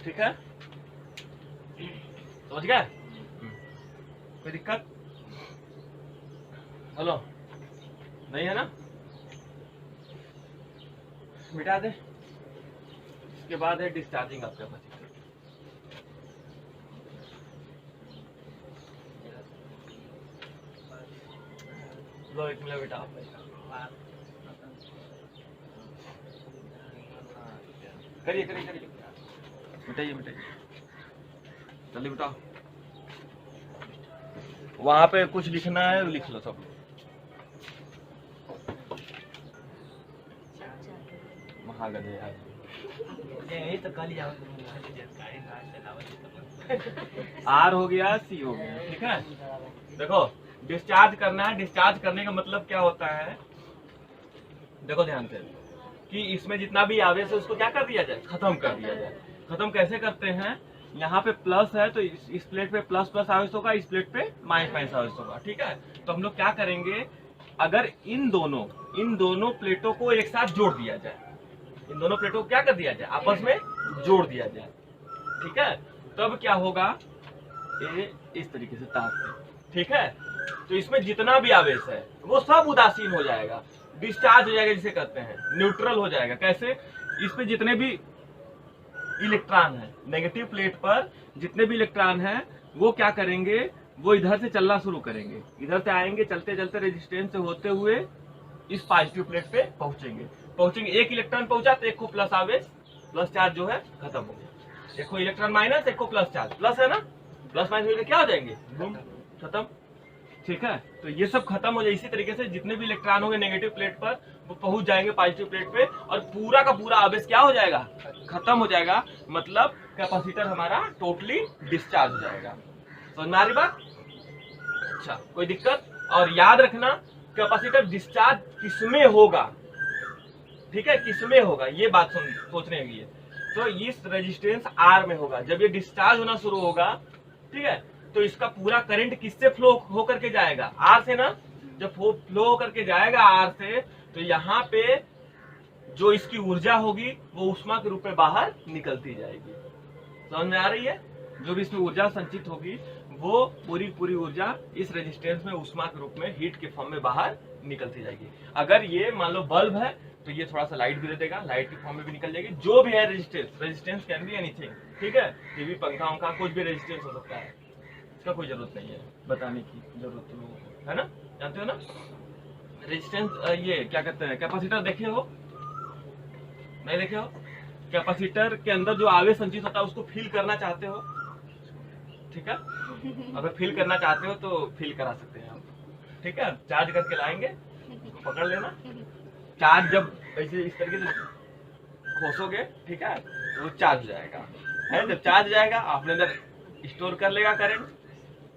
ठीक है, समझ गए? कोई दिक्कत? हेलो, नहीं है ना? मिटा दे। इसके बाद है डिस्चार्जिंग ऑफ कैपेसिटर। लो एक मिनट बेटा, करिए करिए करिए, मिटाइए मिटाइए, जल्दी बिठाओ। वहां पे कुछ लिखना है, लिख लो सब। महागधे यार, यही तो कल जाओ आर हो गया, सी हो गया, ठीक है। देखो डिस्चार्ज करना है, डिस्चार्ज करने का मतलब क्या होता है, देखो ध्यान से, कि इसमें जितना भी आवेश है उसको क्या कर दिया जाए, खत्म कर दिया जाए। खत्म कैसे करते हैं, यहाँ पे प्लस है तो इस प्लेट पे प्लस प्लस आवेश होगा, इस प्लेट पे माइनस माइनस आवेश होगा, ठीक है। तो हम लोग क्या करेंगे, अगर इन दोनों प्लेटों को एक साथ जोड़ दिया जाए, इन दोनों प्लेटों को क्या कर दिया जाए, आपस में जोड़ दिया जाए, ठीक है, तब क्या होगा, ये इस तरीके से तार से, ठीक है। तो इसमें जितना भी आवेश है वो सब उदासीन हो जाएगा, डिस्चार्ज हो जाएगा, जिसे कहते हैं न्यूट्रल हो जाएगा। कैसे, इसमें जितने भी इलेक्ट्रॉन है, नेगेटिव प्लेट पर जितने भी इलेक्ट्रॉन है वो क्या करेंगे, वो इधर से चलना शुरू करेंगे, इधर से आएंगे, चलते चलते रेजिस्टेंस से होते हुए इस पॉजिटिव प्लेट पे पहुंचेंगे। एक इलेक्ट्रॉन पहुंचा तो एक को प्लस आवेश, प्लस चार्ज जो है खत्म हो गया। एक को इलेक्ट्रॉन माइनस, एक को प्लस चार्ज, प्लस है ना, प्लस माइनस मिलकर क्या हो जाएंगे, बूम, खत्म, ठीक है। तो ये सब खत्म हो जाए। इसी तरीके से जितने भी इलेक्ट्रॉन होंगे नेगेटिव प्लेट पर वो पहुंच जाएंगे पॉजिटिव प्लेट पे, और पूरा का पूरा आवेश क्या हो जाएगा, खत्म हो जाएगा। मतलब कैपेसिटर हमारा टोटली डिस्चार्ज हो जाएगा। समझ में आ रही बात? अच्छा, कोई दिक्कत? और याद रखना कैपेसिटर डिस्चार्ज किसमें होगा, ठीक है, किसमें होगा, ये बात सोचने की है। तो इस रेजिस्टेंस आर में होगा। जब ये डिस्चार्ज होना शुरू होगा, ठीक है, तो इसका पूरा करंट किससे फ्लो होकर के जाएगा, आर से ना। जब फ्लो होकर के जाएगा आर से, तो यहाँ पे जो इसकी ऊर्जा होगी वो ऊष्मा के रूप में बाहर निकलती जाएगी। समझ में आ रही है? जो भी इसमें ऊर्जा संचित होगी वो पूरी ऊर्जा इस रेजिस्टेंस में ऊष्मा के रूप में, हीट के फॉर्म में बाहर निकलती जाएगी। अगर ये मान लो बल्ब है तो ये थोड़ा सा लाइट भी दे देगा, लाइट के फॉर्म में भी निकल जाएगी। जो भी है रेजिस्टेंस कैन बी एनीथिंग, ठीक है। टीवी, पंखा उनका कुछ भी रेजिस्टेंस हो सकता है, इसका कोई जरूरत नहीं है बताने की, जरूरत तो लोगों को है ना, जानते हो ना रेजिस्टेंस। ये क्या कहते हैं, कैपेसिटर देखे हो, नहीं देखे हो? कैपेसिटर के अंदर जो आवेश संचित होता है उसको फील करना चाहते हो, ठीक है। अगर फील करना चाहते हो तो फील करा सकते हैं हम, ठीक है। चार्ज करके लाएंगे, पकड़ लेना। चार्ज जब ऐसे इस तरीके से खोसोगे, ठीक है, तो वो चार्ज हो जाएगा, है। जब चार्ज हो जाएगा अपने अंदर स्टोर कर लेगा करंट,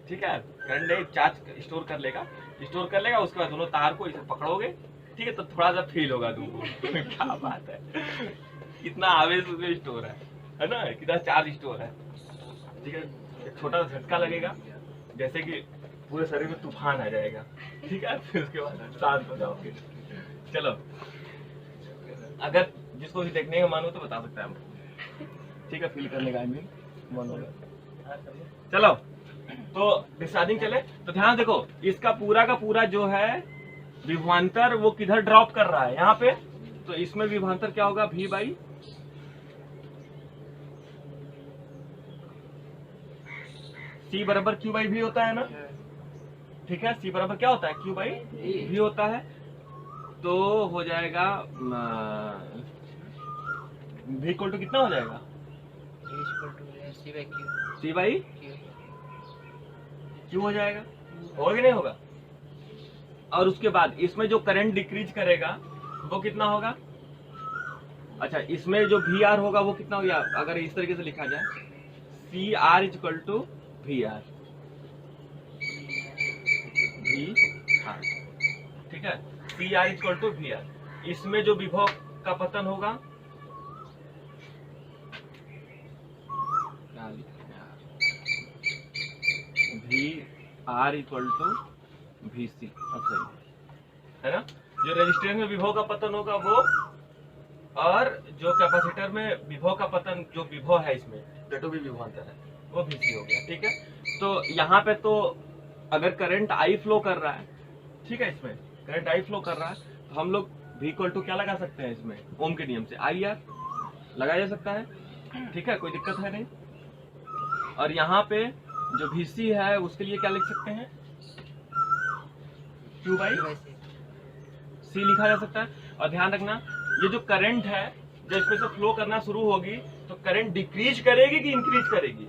ठीक है, करंट नहीं, चार्ज स्टोर कर लेगा, उसके बाद दोनों तार को इसे पकड़ोगे, ठीक है, तो थोड़ा सा फील होगा तुमको क्या बात है, कितना आवेश उसमें स्टोर है ना, कितना चार्ज स्टोर है, ठीक है। एक छोटा सा झटका लगेगा, जैसे कि पूरे शरीर में तूफान आ जाएगा, ठीक है। फिर उसके बाद शांत हो जाओगे। चलो, अगर जिसको भी देखने का मन हो तो बता सकता है हमको, ठीक है, फील करने का मन होगा। चलो, तो डिस्चार्जिंग चले तो ध्यान देखो, इसका पूरा का पूरा जो है विभवांतर वो किधर ड्रॉप कर रहा है, यहाँ पे। तो इसमें विभवांतर क्या होगा, V बाई C बराबर Q बाई V होता है ना, ठीक है। C बराबर क्या होता है, Q बाई V होता है। तो हो जाएगा V इक्वल टू कितना हो जाएगा, C बाई Q हो जाएगा, होगा कि नहीं होगा। और उसके बाद इसमें जो करंट डिक्रीज करेगा वो कितना होगा, अच्छा, इसमें जो VR होगा वो कितना होगा, अगर इस तरीके से लिखा जाए, CR इक्वल टू VR, ठीक है, CR इक्वल टू VR। इसमें जो विभव का पतन होगा, VR इक्वल टू VC, अब सही है ना। जो रेजिस्टेंस में विभव का पतन होगा वो और जो कैपेसिटर में विभव का पतन, जो विभव है इसमें जो भी विभवांतर है वो VC हो गया। ठीक है, तो यहाँ पे तो अगर करंट I फ्लो कर रहा है, ठीक है, इसमें करंट I फ्लो कर रहा है, तो हम लोग V इक्वल टू क्या लगा सकते हैं, इसमें ओम के नियम से IR लगाया जा सकता है। ठीक है, कोई दिक्कत है नहीं। और यहाँ पे जो VC है उसके लिए क्या लिख सकते हैं, Q बाई C लिखा जा सकता है। और ध्यान रखना, ये जो करंट है जब इसमें से फ्लो करना शुरू होगी तो करंट डिक्रीज करेगी कि इंक्रीज करेगी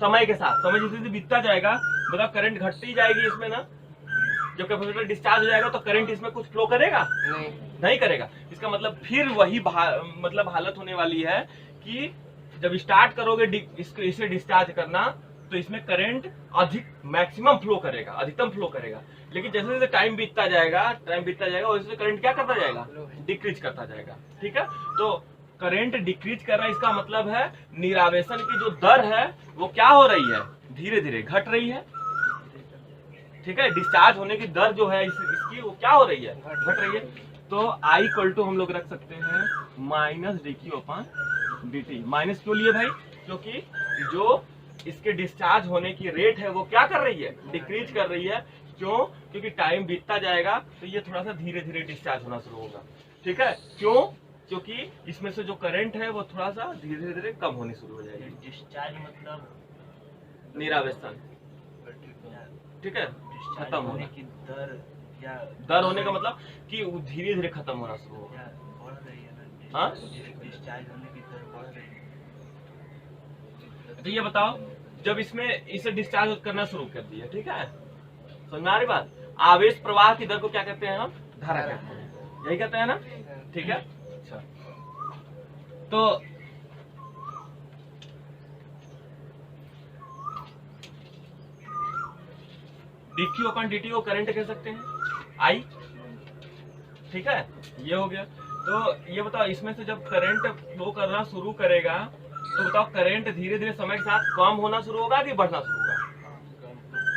समय के साथ। समय जैसे जैसे बीतता जाएगा मतलब करंट घटती जाएगी इसमें ना। जब कैपेसिटर डिस्चार्ज हो जाएगा तो करंट इसमें कुछ फ्लो करेगा नहीं करेगा। इसका मतलब फिर वही मतलब हालत होने वाली है कि जब स्टार्ट करोगे इसे डिस्चार्ज करना तो इसमें करंट अधिक मैक्सिमम फ्लो करेगा, अधिकतम फ्लो करेगा। लेकिन जैसे जैसे टाइम बीतता जाएगा वैसे करंट क्या करता जाएगा, डिक्रीज करता जाएगा। ठीक है, तो करंट डिक्रीज कर रहा है, इसका मतलब है निरावेशन की जो दर है वो क्या हो रही है, धीरे धीरे घट रही है। ठीक है, डिस्चार्ज होने की दर जो है इसकी वो क्या हो रही है, घट रही है। तो I इक्वल टू हम लोग रख सकते हैं माइनस dQ/dt। माइनस क्यों लिए भाई, क्योंकि जो इसके डिस्चार्ज होने की रेट है वो क्या कर रही है, डिक्रीज कर रही है। क्यों, क्योंकि टाइम बीतता जाएगा तो ये थोड़ा सा धीरे धीरे डिस्चार्ज होना शुरू होगा। ठीक है, क्यों, क्योंकि इसमें से जो करंट है वो थोड़ा सा धीरे धीरे कम होनी शुरू हो जाएगी। डिस्चार्ज मतलब निरावेशन, ठीक है, खत्म होने की दर या दर होने का मतलब कि वो धीरे धीरे खत्म होना शुरू होगा। बढ़ रही है ना, हाँ, डिस्चार्ज होने की दर बढ़ रही है। तो ये बताओ, जब इसमें इसे डिस्चार्ज करना शुरू कर दिया, ठीक है, समझ में आ रही बात। आवेश प्रवाह की दर को क्या कहते हैं हम, धारा कहते हैं, यही कहते हैं ना। ठीक है, अच्छा, तो dQ/dt को करंट कह सकते हैं I। ठीक है, ये हो गया। तो ये बताओ, इसमें से जब करंट फ्लो करना शुरू करेगा तो बताओ करंट धीरे धीरे समय के साथ कम होना शुरू होगा कि बढ़ना शुरू होगा,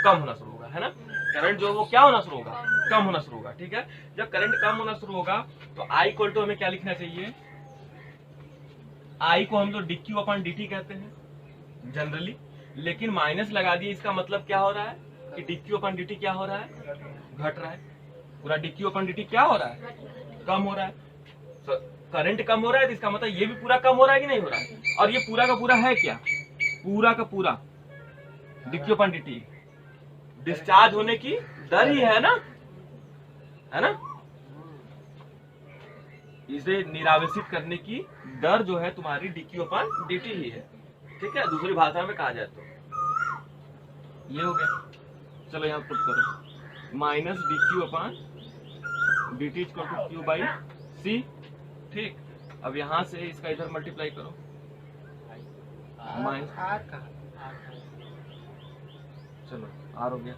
कम होना शुरू होगा, है ना। करंट जो वो क्या होना शुरू होगा, कम होना शुरू होगा। ठीक है, जब करंट कम होना शुरू होगा तो I इक्वल टू हमें क्या लिखना चाहिए, I को हम लोग dQ/dt कहते हैं जनरली, लेकिन माइनस लगा दिए, इसका मतलब क्या हो रहा है कि dQ/dt क्या हो रहा है, घट रहा है। पूरा dQ/dt क्या हो रहा है, कम हो रहा है। तो करंट कम हो रहा है तो इसका मतलब ये भी पूरा कम हो रहा है कि नहीं हो रहा है। और ये पूरा का पूरा है क्या, पूरा का पूरा dQ/dt डिस्चार्ज होने की दर ही है ना, है ना। इसे निरावेशित करने की दर जो है तुम्हारी dQ/dt ही है। ठीक है, दूसरी भाषा में कहा जाए तो ये हो गया। चलो यहाँ पुट करो, minus dQ/dt equal to Q/C। ठीक, अब यहाँ से इसका इधर मल्टीप्लाई करो, चलो R हो गया,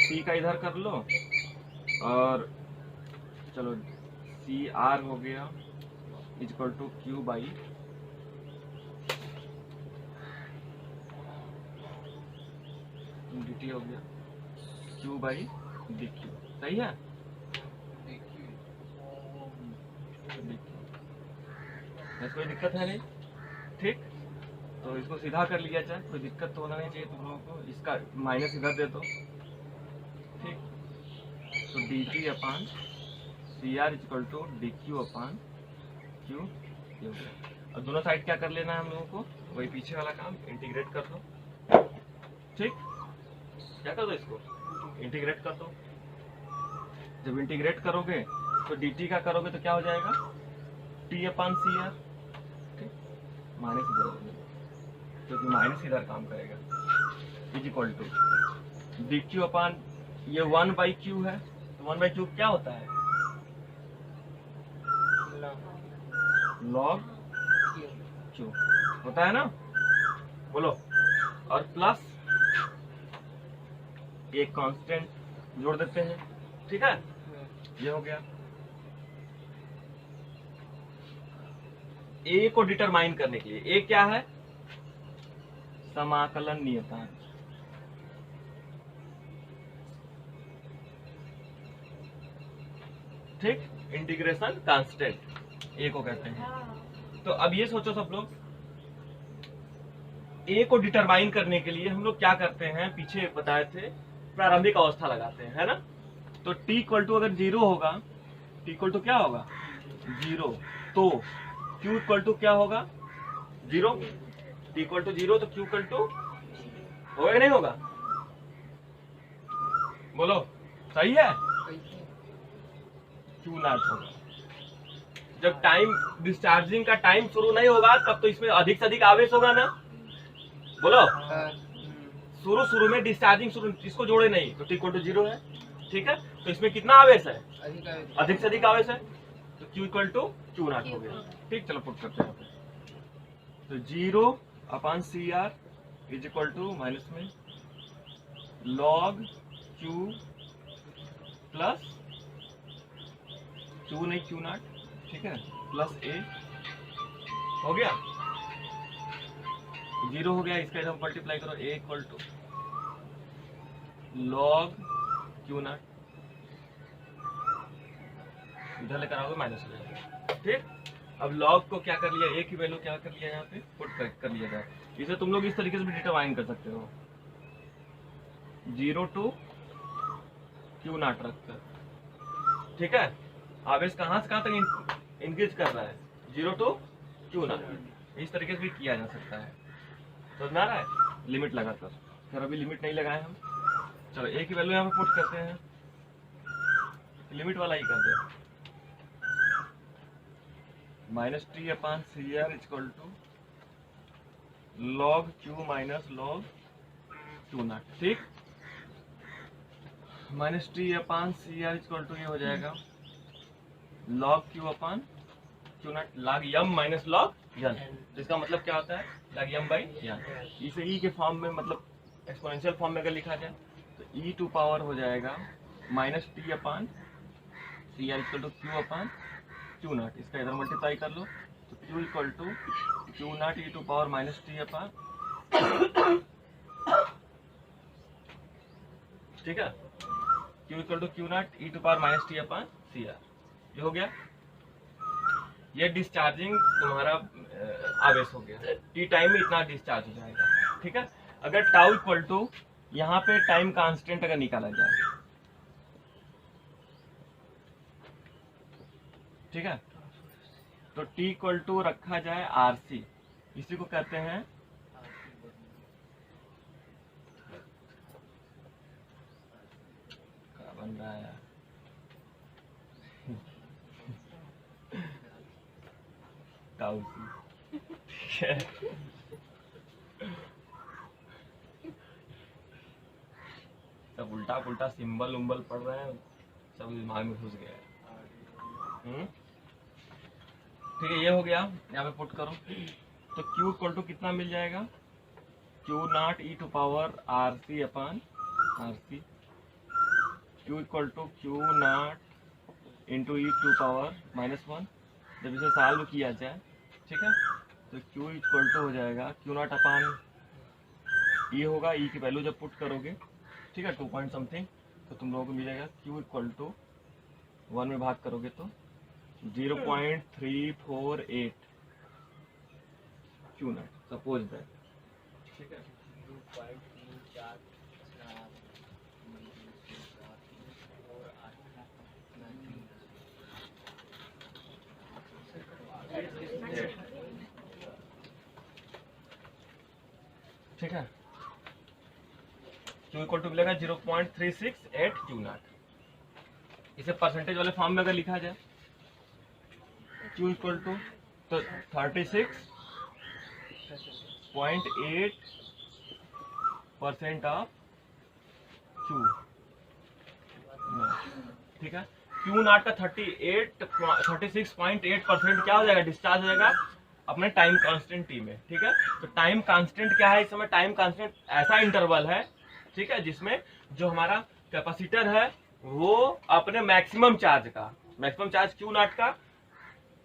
C का इधर कर लो, और चलो CR हो गया इक्वल टू Q/dt हो गया Q/dQ। सही है, कोई दिक्कत है नहीं। ठीक, तो इसको सीधा कर लिया जाए, कोई दिक्कत तो होना नहीं चाहिए तुम लोगों को। इसका माइनस इधर दे दो। ठीक, तो dt/CR इक्वल टू dQ/Q। और दोनों साइड क्या कर लेना है हम लोगों को, वही पीछे वाला काम, इंटीग्रेट कर दो। ठीक, क्या कर दो, इसको इंटीग्रेट कर दो। जब इंटीग्रेट करोगे तो dt का करोगे तो क्या हो जाएगा, t/CR। ठीक, माइनस इधर हो जाएगा क्योंकि माइनस इधर काम करेगा, इज इक्वल टू dQ/ ये 1/Q है, तो 1/Q क्या होता है, log Q होता है ना, बोलो। और प्लस एक कांस्टेंट जोड़ देते हैं। ठीक है, ये हो गया। A को डिटरमाइन करने के लिए, A क्या है, समाकलन नियतांक। ठीक, इंटीग्रेशन कांस्टेंट, ए को कहते हैं। तो अब ये सोचो सब लोग, ए को डिटरमाइन करने के लिए हम लोग क्या करते हैं, पीछे बताए थे प्रारंभिक अवस्था लगाते हैं, है ना। तो t इक्वल टू अगर 0 होगा, t इक्वल टू क्या होगा 0, तो q इक्वल टू क्या होगा 0, t इक्वल टू 0 तो q इक्वल टू होगा कि नहीं होगा, बोलो सही है, q नॉट होगा। जब टाइम डिस्चार्जिंग का टाइम शुरू नहीं होगा तब तो इसमें अधिक से अधिक आवेश होगा ना, बोलो। शुरू में डिस्चार्जिंग शुरू, इसको जोड़े नहीं तो t इक्वल टू 0 है, ठीक है। तो इसमें कितना आवेश है, अधिक से अधिक आवेश है, तो q equal to q naught हो गया, ठीक। चलो पुट करते हैं। तो 0/CR is equal to minus में log q प्लस q नहीं q नॉट, ठीक है, प्लस a हो गया, 0 हो गया, इसका इधर मल्टीप्लाई करो, a equal to log q naught, इधर लेकर आओगे माइनस हो जाएगा, ठीक। अब log को क्या कर लिया, a की वैल्यू क्या कर लिया यहाँ पे पुट कर लिया जाए। इसे तुम लोग इस तरीके से भी डिटरमाइन कर सकते हो, 0 to q नॉट रखकर, ठीक है। आवेश कहाँ से कहाँ तक इंक्रीज कर रहा है, 0 to q नॉट, इस तरीके से भी किया जा सकता है, समझ में आ रहा है, लिमिट लगाकर। फिर अभी लिमिट नहीं लगाए हम, चलो a की वैल्यू यहाँ पे पुट करते हैं, लिमिट वाला ही करते हैं, -t/CR equal to log q minus log q naught, ठीक। -t/CR इक्वल टू ये हो जाएगा log q/q naught, log m minus log n, तो इसका मतलब क्या होता है log m/n। इसे e के फॉर्म में, मतलब एक्सपोनेंशियल फॉर्म में अगर लिखा जाए तो e टू पावर हो जाएगा -t/CR equal to q/q not, इसका इधर मल्टीप्लाई कर लो तो q equal to q naught e to power -t/, ठीक है, q equal to q naught e to power -t/CR, ये हो गया। ये डिस्चार्जिंग तुम्हारा आवेश हो गया, टी टाइम में इतना डिस्चार्ज हो जाएगा, ठीक है। अगर टाउ इक्वल टू यहाँ पे टाइम कांस्टेंट अगर निकाला जाए, ठीक है, तो टी इक्वल टू रखा जाए RC, इसी को कहते हैं क्या बन रहा है, टाउ सी, ठीक है। सब उल्टा पुल्टा सिंबल उम्बल पढ़ रहे हैं, सब दिमाग में घुस गया है, ठीक है। ये हो गया, यहाँ पे पुट करो तो q इक्वल टू कितना मिल जाएगा, q naught e to power RC/RC, q equal to q naught into e to power -1, जब इसे सॉल्व किया जाए, ठीक है, तो q इक्वल टू हो जाएगा q नॉट अपान e होगा, e की वैल्यू जब पुट करोगे, ठीक है, 2 पॉइंट समथिंग, तो तुम लोगों को मिलेगा q इक्वल टू 1 में भाग करोगे तो 0.348 q नॉट, सपोज दैट, ठीक है। ठीक है, q इक्वल टू मिलेगा 0.368 q नॉट। इसे परसेंटेज वाले फॉर्म में अगर लिखा जाए, q इक्वल टू तो 36.8% ऑफ q, ठीक है। q नॉट का 36.8% क्या हो जाएगा, डिस्चार्ज हो जाएगा अपने टाइम कांस्टेंट t में, ठीक है। तो टाइम कांस्टेंट क्या है इस समय, टाइम कांस्टेंट ऐसा इंटरवल है, ठीक है, जिसमें जो हमारा कैपेसिटर है वो अपने मैक्सिमम चार्ज q नॉट का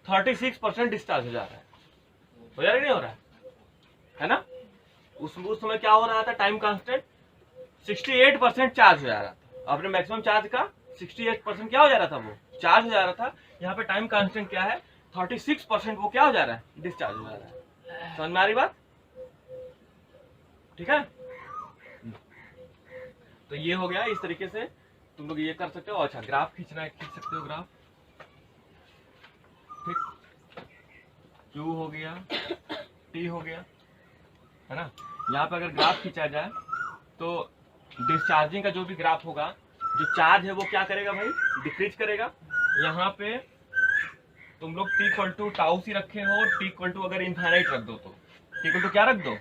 36% डिस्चार्ज हो जा रहा है, हो जा रहा है नहीं हो रहा है ना। उस समय क्या हो रहा था, टाइम कांस्टेंट 68% चार्ज हो जा रहा था, अपने मैक्सिमम चार्ज का 68% क्या हो जा रहा था, वो चार्ज हो जा रहा था। यहाँ पे टाइम कांस्टेंट क्या है, 36% वो क्या हो जा रहा है, डिस्चार्ज हो जा रहा है। समझ में आ रही बात? ठीक है, तो ये हो गया। इस तरीके से तुम लोग ये कर सकते हो। अच्छा, ग्राफ खींचना है, खींच सकते हो ग्राफ। ठीक, Q हो गया, T हो गया, है ना। यहाँ पे अगर ग्राफ खींचा जाए तो डिस्चार्जिंग का जो भी ग्राफ होगा, जो चार्ज है वो क्या करेगा भाई, डिक्रीज करेगा। यहाँ पे तुम लोग T इक्वल टू टाउ सी रखे हो, T इक्वल टू अगर इनफाइनाइट रख दो तो T इक्वल टू क्या रख दो,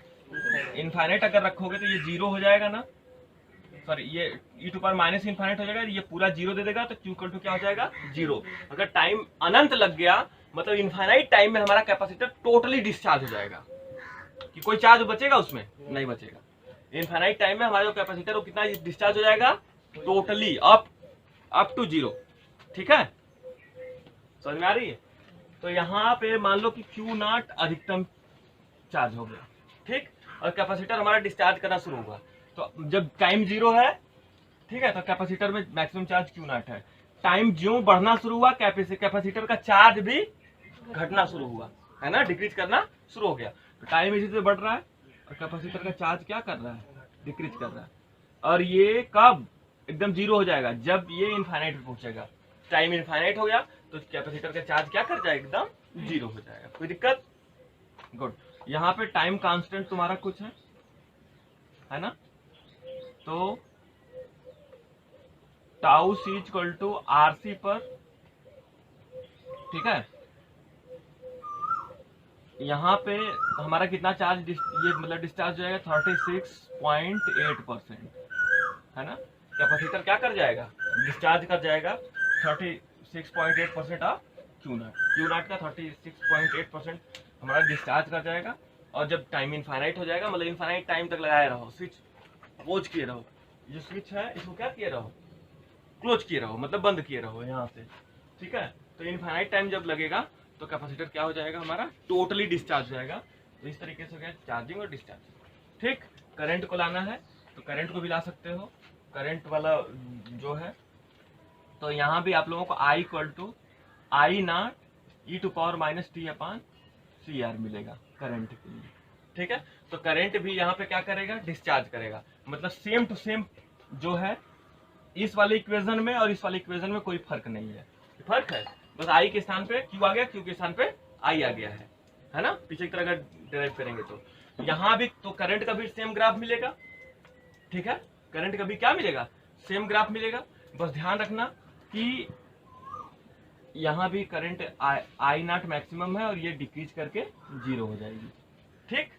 इनफाइनाइट अगर रखोगे तो ये जीरो हो जाएगा ना, सॉरी ये e to power minus infinite हो जाएगा, ये पूरा जीरो दे देगा तो Q इक्वल टू क्या हो जाएगा, जीरो। अगर टाइम अनंत लग गया मतलब इनफाइनाइट टाइम में हमारा कैपेसिटर टोटली डिस्चार्ज हो जाएगा, कि कोई चार्ज बचेगा उसमें, नहीं बचेगा। इनफाइनाइट टाइम में हमारा जो कैपेसिटर वो कितना डिस्चार्ज हो जाएगा, टोटली अप टू जीरो। ठीक है, समझ में आ रही है? तो यहाँ पे मान लो कि Q0 अधिकतम चार्ज हो गया, ठीक, और कैपेसिटर हमारा डिस्चार्ज करना शुरू हुआ। तो जब टाइम जीरो है, ठीक है, तो कैपेसिटर में मैक्सिमम चार्ज Q0 है। टाइम ज्यों बढ़ना शुरू हुआ कैपेसिटर का चार्ज भी घटना शुरू हुआ, है ना, डिक्रीज करना शुरू हो गया। तो टाइम इसी से बढ़ रहा है और कैपेसिटर का चार्ज क्या कर रहा है, डिक्रीज कर रहा है। और ये कब एकदम जीरो हो जाएगा, जब ये इनफाइनाइट पे पहुंचेगा। टाइम इनफाइनाइट हो गया तो कैपेसिटर का चार्ज क्या कर जाएगा, एकदम जीरो हो जाएगा। कोई दिक्कत? गुड। यहाँ पे टाइम कांस्टेंट तुम्हारा कुछ है ना, तो tau C equal to RC पर, ठीक है। यहाँ पे हमारा कितना चार्ज ये मतलब डिस्चार्ज हो जाएगा, 36.8%, है ना। कैपेसिटर क्या कर जाएगा, डिस्चार्ज कर जाएगा 36.8% ऑफ Q0 का 36.8% हमारा डिस्चार्ज कर जाएगा। और जब टाइम इनफाइनाइट हो जाएगा, मतलब इनफाइनाइट टाइम तक लगाए रहो, स्विच क्लोज किए रहो, जो स्विच है इसको क्या किए रहो, क्लोज किए रहो, मतलब बंद किए रहो यहाँ से, ठीक है। तो इनफाइनाइट टाइम जब लगेगा तो कैपेसिटर क्या हो जाएगा, हमारा टोटली डिस्चार्ज हो जाएगा। तो इस तरीके से हो गया चार्जिंग और डिस्चार्जिंग। ठीक, करंट को लाना है तो करंट को भी ला सकते हो, करंट वाला जो है। तो यहाँ भी आप लोगों को I equal to I0 e⁻t/CR मिलेगा करंट के लिए, ठीक है। तो करंट भी यहाँ पे क्या करेगा, डिस्चार्ज करेगा। मतलब सेम टू सेम जो है, इस वाले इक्वेशन में और इस वाले इक्वेशन में कोई फर्क नहीं है। फर्क है बस I के स्थान पे Q आ गया, Q के स्थान पे I आ गया है ना। पीछे की तरह अगर डिराइव करेंगे तो यहाँ भी तो करंट का भी सेम ग्राफ मिलेगा, ठीक है। करंट का भी क्या मिलेगा, सेम ग्राफ मिलेगा। बस ध्यान रखना कि यहाँ भी करंट I0 मैक्सिमम है और ये डिक्रीज करके जीरो हो जाएगी, ठीक।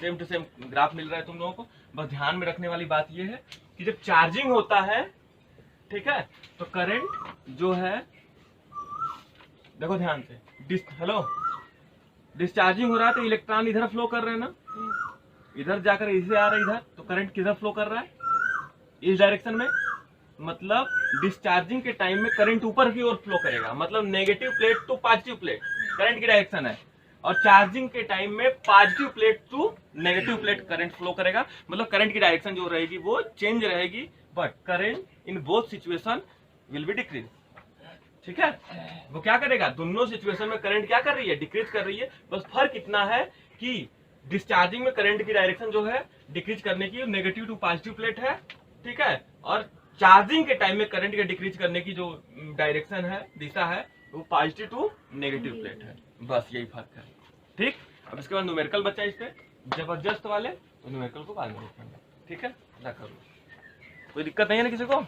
सेम टू सेम ग्राफ मिल रहा है तुम लोगों को। बस ध्यान में रखने वाली बात ये है कि जब चार्जिंग होता है, ठीक है, तो करंट जो है, देखो ध्यान से, हेलो, डिस्चार्जिंग हो रहा है तो इलेक्ट्रॉन इधर फ्लो कर रहे हैं ना, इधर जाकर इसे आ रहा है इधर, तो करंट किधर फ्लो कर रहा है, इस डायरेक्शन में। मतलब डिस्चार्जिंग के टाइम में करंट ऊपर की ओर फ्लो करेगा, मतलब negative plate to positive plate current की डायरेक्शन है। और चार्जिंग के टाइम में positive plate to negative plate current flow करेगा, मतलब करंट की डायरेक्शन जो रहेगी वो चेंज रहेगी, but current in both situation will be decrease, ठीक है। वो क्या करेगा, दोनों सिचुएशन में करंट क्या कर रही है, डिक्रीज कर रही है। बस फर्क इतना है कि डिस्चार्जिंग में करंट की डायरेक्शन जो है डिक्रीज करने की नेगेटिव टू पॉजिटिव प्लेट है, ठीक है। और चार्जिंग के टाइम में करंट के डिक्रीज करने की जो डायरेक्शन है, दिशा है, वो पॉजिटिव टू नेगेटिव प्लेट है। बस यही फर्क है, ठीक। अब इसके बाद न्यूमेरिकल बचा इस पे जबरदस्त वाले, तो न्यूमेरिकल को बाद में देखेंगे, ठीक है। ना करो, कोई दिक्कत नहीं है ना किसी को।